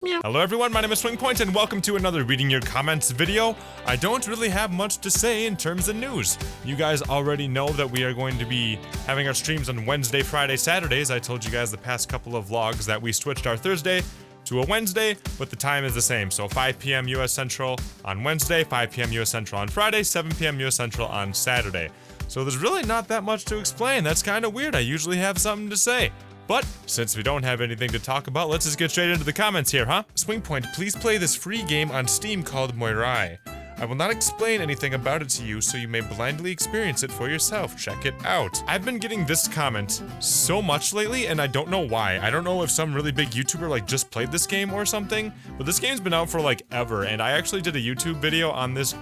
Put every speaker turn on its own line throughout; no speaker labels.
Hello everyone, my name is SwingPoynt and welcome to another Reading Your Comments video. I don't really have much to say in terms of news. You guys already know that we are going to be having our streams on Wednesday, Friday, Saturdays. I told you guys the past couple of vlogs that we switched our Thursday to a Wednesday, but the time is the same. So 5 p.m. US Central on Wednesday, 5 p.m. US Central on Friday, 7 p.m. US Central on Saturday. So there's really not that much to explain. That's kind of weird. I usually have something to say. But since we don't have anything to talk about, let's just get straight into the comments here, huh? SwingPoynt, please play this free game on Steam called Moirai. I will not explain anything about it to you, so you may blindly experience it for yourself. Check it out. I've been getting this comment so much lately, and I don't know why. I don't know if some really big YouTuber like just played this game or something, but this game's been out for like ever, and I actually did a YouTube video on this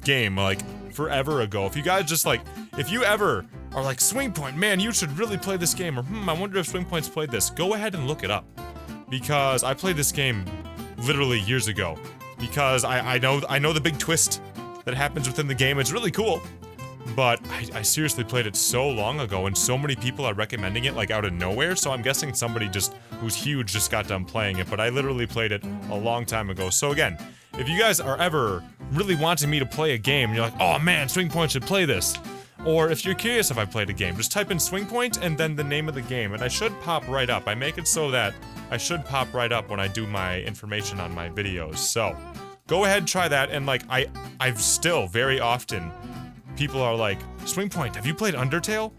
game like forever ago. If you guys just like, if you ever are like, SwingPoynt, man, you should really play this game, or I wonder if SwingPoynt's played this, go ahead and look it up. Because I played this game literally years ago. Because I know the big twist that happens within the game. It's really cool. But I seriously played it so long ago, and so many people are recommending it like out of nowhere, so I'm guessing somebody just who's huge just got done playing it, but I literally played it a long time ago. So again, if you guys are ever really wanting me to play a game, and you're like, oh man, SwingPoynt should play this. Or if you're curious if I played a game, just type in SwingPoynt and then the name of the game, and I should pop right up. I make it so that I should pop right up when I do my information on my videos. So go ahead and try that, and like I've still very often people are like, SwingPoynt, have you played Undertale?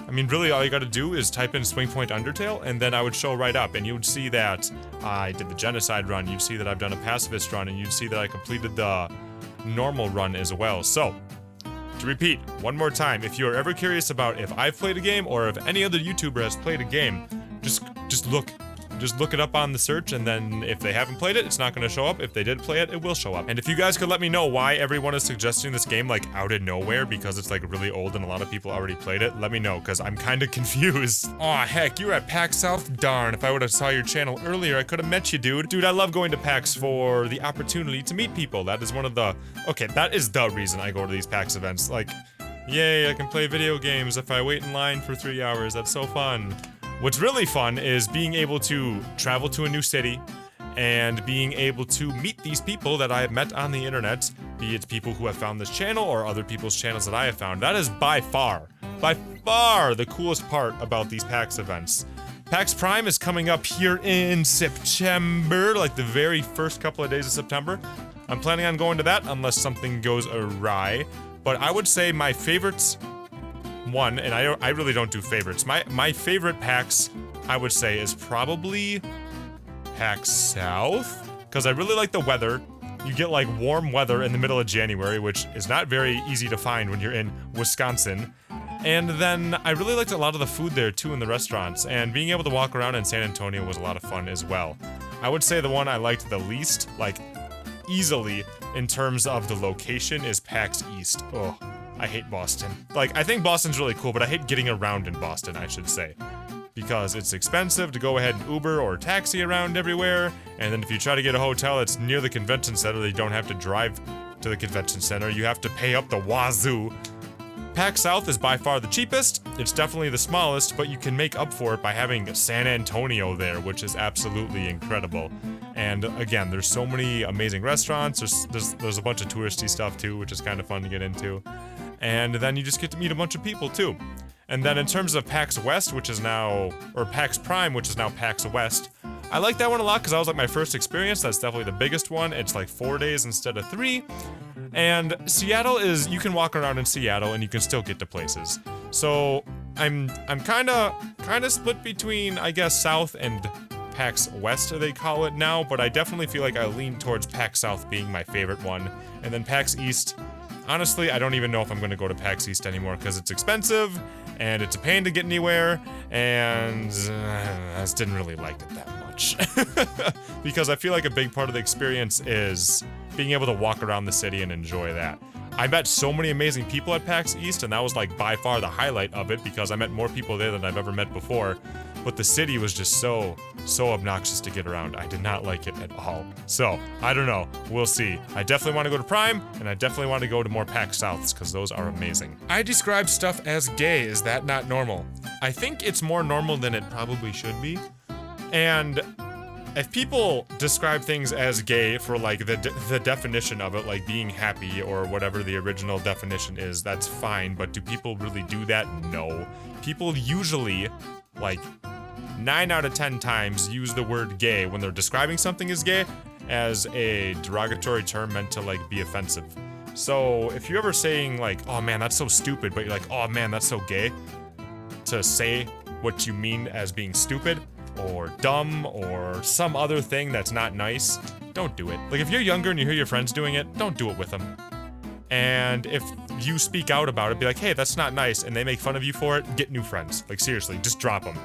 I mean, really all you gotta do is type in SwingPoynt Undertale, and then I would show right up, and you would see that I did the Genocide run, you'd see that I've done a Pacifist run, and you'd see that I completed the normal run as well. So to repeat one more time, if you're ever curious about if I've played a game or if any other YouTuber has played a game, just look it up on the search, and then if they haven't played it, it's not going to show up. If they did play it, it will show up. And if you guys could let me know why everyone is suggesting this game like out of nowhere, because it's like really old and a lot of people already played it, let me know, because I'm kind of confused. Aw, heck, you're at PAX South? Darn, if I would have saw your channel earlier, I could have met you, dude. Dude, I love going to PAX for the opportunity to meet people. That is one of the, okay, that is the reason I go to these PAX events. Like, yay, I can play video games if I wait in line for 3 hours. That's so fun. What's really fun is being able to travel to a new city and being able to meet these people that I have met on the internet, be it people who have found this channel or other people's channels that I have found. That is by far the coolest part about these PAX events. PAX Prime is coming up here in September, like the very first couple of days of September. I'm planning on going to that unless something goes awry, but I would say my favorites one, and I really don't do favorites. My favorite PAX, I would say, is probably PAX South, because I really like the weather. You get like warm weather in the middle of January, which is not very easy to find when you're in Wisconsin. And then I really liked a lot of the food there too in the restaurants, and being able to walk around in San Antonio was a lot of fun as well. I would say the one I liked the least, like easily in terms of the location, is PAX East. Ugh. I hate Boston. Like, I think Boston's really cool, but I hate getting around in Boston, I should say. Because it's expensive to go ahead and Uber or taxi around everywhere, and then if you try to get a hotel that's near the convention center, you don't have to drive to the convention center, you have to pay up the wazoo. PAX South is by far the cheapest, it's definitely the smallest, but you can make up for it by having San Antonio there, which is absolutely incredible. And again, there's so many amazing restaurants, there's a bunch of touristy stuff too, which is kind of fun to get into. And then you just get to meet a bunch of people too. And then in terms of PAX West, which is now, or PAX Prime, which is now PAX West, I like that one a lot because that was like my first experience. That's definitely the biggest one. It's like 4 days instead of 3. And Seattle is, you can walk around in Seattle and you can still get to places. So I'm kind of split between, I guess, South and PAX West, they call it now, but I definitely feel like I lean towards PAX South being my favorite one. And then PAX East, honestly, I don't even know if I'm going to go to PAX East anymore because it's expensive, and it's a pain to get anywhere, and I just didn't really like it that much. Because I feel like a big part of the experience is being able to walk around the city and enjoy that. I met so many amazing people at PAX East, and that was like by far the highlight of it because I met more people there than I've ever met before. But the city was just so obnoxious to get around. I did not like it at all. So, I don't know. We'll see. I definitely want to go to Prime, and I definitely want to go to more PAX Souths, because those are amazing. I describe stuff as gay. Is that not normal? I think it's more normal than it probably should be. And if people describe things as gay for like the definition of it, like being happy or whatever the original definition is, that's fine. But do people really do that? No. People usually, like 9 out of 10 times, use the word gay when they're describing something as gay as a derogatory term meant to like be offensive. So if you're ever saying like, oh man, that's so stupid, but you're like, oh man, that's so gay, to say what you mean as being stupid or dumb or some other thing that's not nice, don't do it. Like if you're younger and you hear your friends doing it, don't do it with them. And if you speak out about it, be like, hey, that's not nice, and they make fun of you for it, get new friends. Like seriously, just drop them.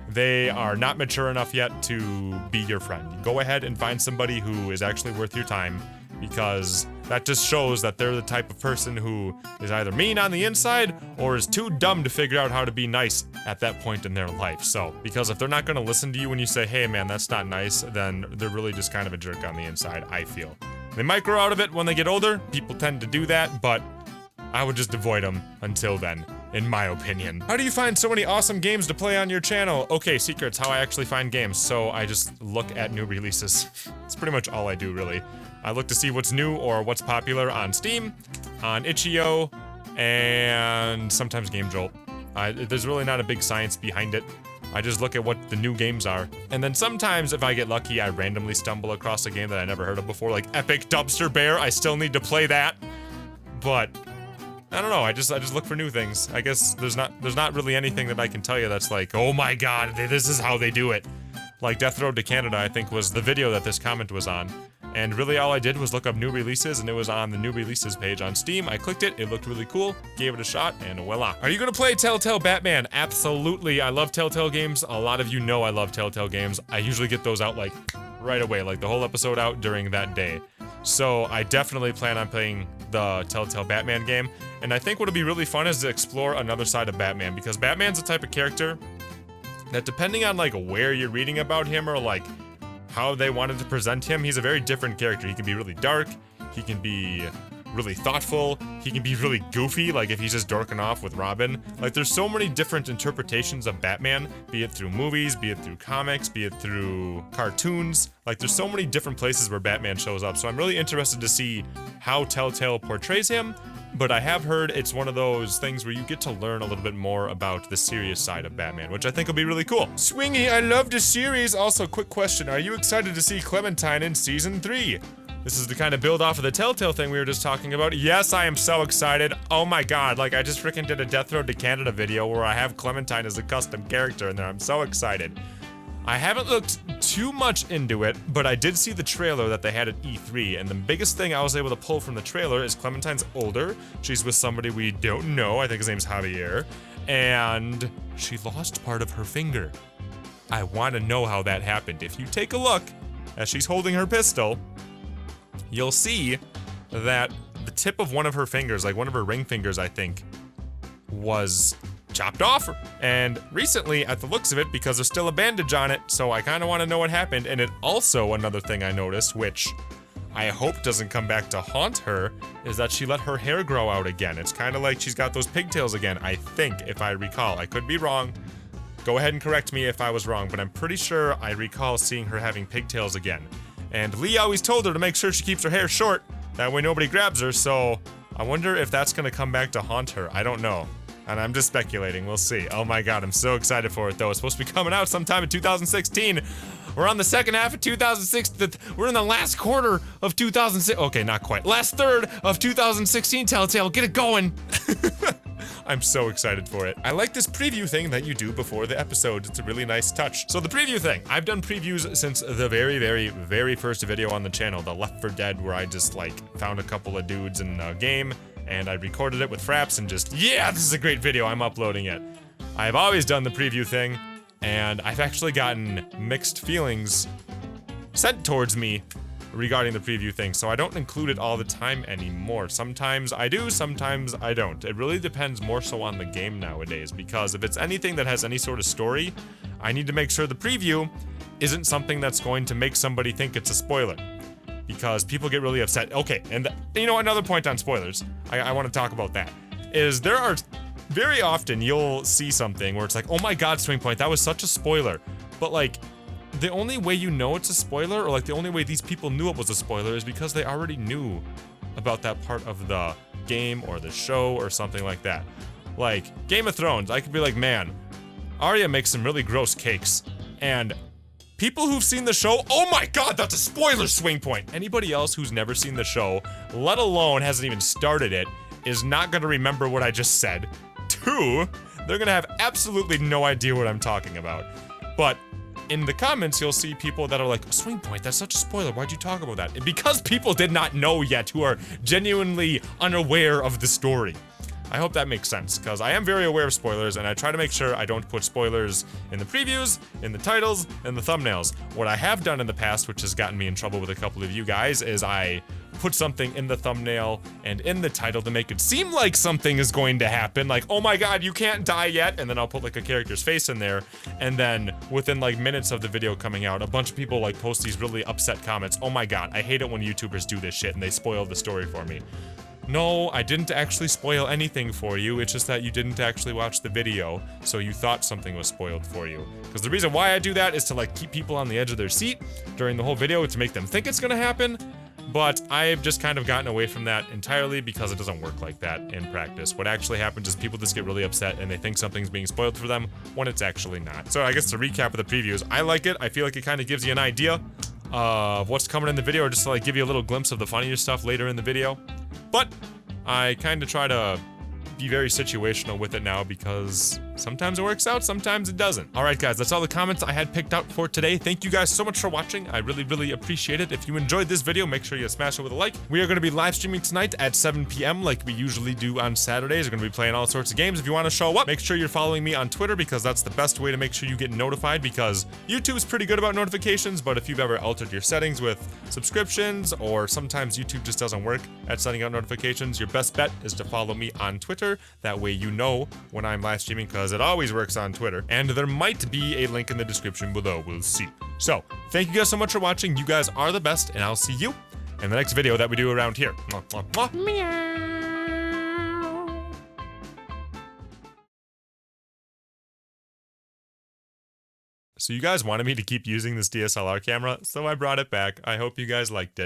They are not mature enough yet to be your friend. Go ahead and find somebody who is actually worth your time, because that just shows that they're the type of person who is either mean on the inside or is too dumb to figure out how to be nice at that point in their life. So, because if they're not going to listen to you when you say, hey man, that's not nice, then they're really just kind of a jerk on the inside, I feel. They might grow out of it when they get older. People tend to do that, but I would just avoid them until then, in my opinion. How do you find so many awesome games to play on your channel? Okay, secrets, how I actually find games. So I just look at new releases. It's pretty much all I do, really. I look to see what's new or what's popular on Steam, on itch.io, and sometimes Game Jolt. There's really not a big science behind it. I just look at what the new games are. And then sometimes, if I get lucky, I randomly stumble across a game that I never heard of before, like Epic Dumpster Bear. I still need to play that. But I don't know, I just look for new things. I guess there's not really anything that I can tell you that's like, oh my god, this is how they do it. Like Death Road to Canada, I think, was the video that this comment was on. And really all I did was look up new releases, and it was on the new releases page on Steam. I clicked it, it looked really cool, gave it a shot, and voila. Are you gonna play Telltale Batman? Absolutely, I love Telltale games. A lot of you know I love Telltale games. I usually get those out like right away, like the whole episode out during that day. So I definitely plan on playing the Telltale Batman game. And I think what'll be really fun is to explore another side of Batman, because Batman's the type of character that, depending on like where you're reading about him or like how they wanted to present him, he's a very different character. He can be really dark, he can be really thoughtful, he can be really goofy, like if he's just dorking off with Robin. Like there's so many different interpretations of Batman, be it through movies, be it through comics, be it through cartoons. Like there's so many different places where Batman shows up, so I'm really interested to see how Telltale portrays him. But I have heard it's one of those things where you get to learn a little bit more about the serious side of Batman, which I think will be really cool. Swingy, I love the series. Also, quick question, are you excited to see Clementine in Season 3? This is the kind of build off of the Telltale thing we were just talking about. Yes, I am so excited. Oh my god, like I just freaking did a Death Road to Canada video where I have Clementine as a custom character in there. I'm so excited. I haven't looked too much into it, but I did see the trailer that they had at E3, and the biggest thing I was able to pull from the trailer is Clementine's older. She's with somebody we don't know. I think his name's Javier. And she lost part of her finger. I want to know how that happened. If you take a look as she's holding her pistol, you'll see that the tip of one of her fingers, like one of her ring fingers, I think, was chopped off. And recently, at the looks of it, because there's still a bandage on it, so I kind of want to know what happened. And it also, another thing I noticed, which I hope doesn't come back to haunt her, is that she let her hair grow out again. It's kind of like she's got those pigtails again, I think, if I recall. I could be wrong. Go ahead and correct me if I was wrong, but I'm pretty sure I recall seeing her having pigtails again. And Lee always told her to make sure she keeps her hair short, that way nobody grabs her, so I wonder if that's gonna come back to haunt her. I don't know. And I'm just speculating, we'll see. Oh my god, I'm so excited for it though. It's supposed to be coming out sometime in 2016. We're on the second half of 2016. We're in the last quarter of 2006. Okay, not quite. Last third of 2016, Telltale, get it going. I'm so excited for it. I like this preview thing that you do before the episode. It's a really nice touch. So the preview thing, I've done previews since the very first video on the channel, the Left 4 Dead, where I just like found a couple of dudes in a game and I recorded it with Fraps and just, yeah, this is a great video, I'm uploading it. I've always done the preview thing, and I've actually gotten mixed feelings sent towards me regarding the preview thing, so I don't include it all the time anymore. Sometimes I do, sometimes I don't. It really depends more so on the game nowadays, because if it's anything that has any sort of story, I need to make sure the preview isn't something that's going to make somebody think it's a spoiler. Because people get really upset. Okay, and you know, another point on spoilers, I want to talk about that, is there are, very often you'll see something where it's like, oh my god, SwingPoynt, that was such a spoiler. But like, the only way you know it's a spoiler, or like the only way these people knew it was a spoiler, is because they already knew about that part of the game or the show or something like that. Like Game of Thrones, I could be like, man, Arya makes some really gross cakes, and people who've seen the show, oh my god, that's a spoiler, SwingPoynt. Anybody else who's never seen the show, let alone hasn't even started it, is not gonna remember what I just said. 2, they're gonna have absolutely no idea what I'm talking about. But in the comments, you'll see people that are like, SwingPoynt, that's such a spoiler, why'd you talk about that? And because people did not know yet, who are genuinely unaware of the story. I hope that makes sense, because I am very aware of spoilers, and I try to make sure I don't put spoilers in the previews, in the titles, and the thumbnails. What I have done in the past, which has gotten me in trouble with a couple of you guys, is I put something in the thumbnail and in the title to make it seem like something is going to happen, like, oh my god, you can't die yet, and then I'll put like a character's face in there, and then within like minutes of the video coming out, a bunch of people like post these really upset comments. Oh my god, I hate it when YouTubers do this shit and they spoil the story for me. No, I didn't actually spoil anything for you, it's just that you didn't actually watch the video, so you thought something was spoiled for you. Because the reason why I do that is to like keep people on the edge of their seat during the whole video, to make them think it's gonna happen, but I've just kind of gotten away from that entirely because it doesn't work like that in practice. What actually happens is people just get really upset and they think something's being spoiled for them when it's actually not. So I guess to recap of the previews, I like it. I feel like it kind of gives you an idea of what's coming in the video, or just to like give you a little glimpse of the funnier stuff later in the video. But I kind of try to be very situational with it now, because sometimes it works out, sometimes it doesn't. Alright guys, that's all the comments I had picked out for today. Thank you guys so much for watching. I really appreciate it. If you enjoyed this video, make sure you smash it with a like. We are going to be live streaming tonight at 7 p.m. like we usually do on Saturdays. We're going to be playing all sorts of games. If you want to show up, make sure you're following me on Twitter, because that's the best way to make sure you get notified, because YouTube's pretty good about notifications, but if you've ever altered your settings with subscriptions, or sometimes YouTube just doesn't work at setting out notifications, your best bet is to follow me on Twitter. That way you know when I'm live streaming, because it always works on Twitter, and there might be a link in the description below, we'll see. So, thank you guys so much for watching, you guys are the best, and I'll see you in the next video that we do around here. Mwah, mwah, mwah. Meow. So you guys wanted me to keep using this DSLR camera, so I brought it back. I hope you guys liked it.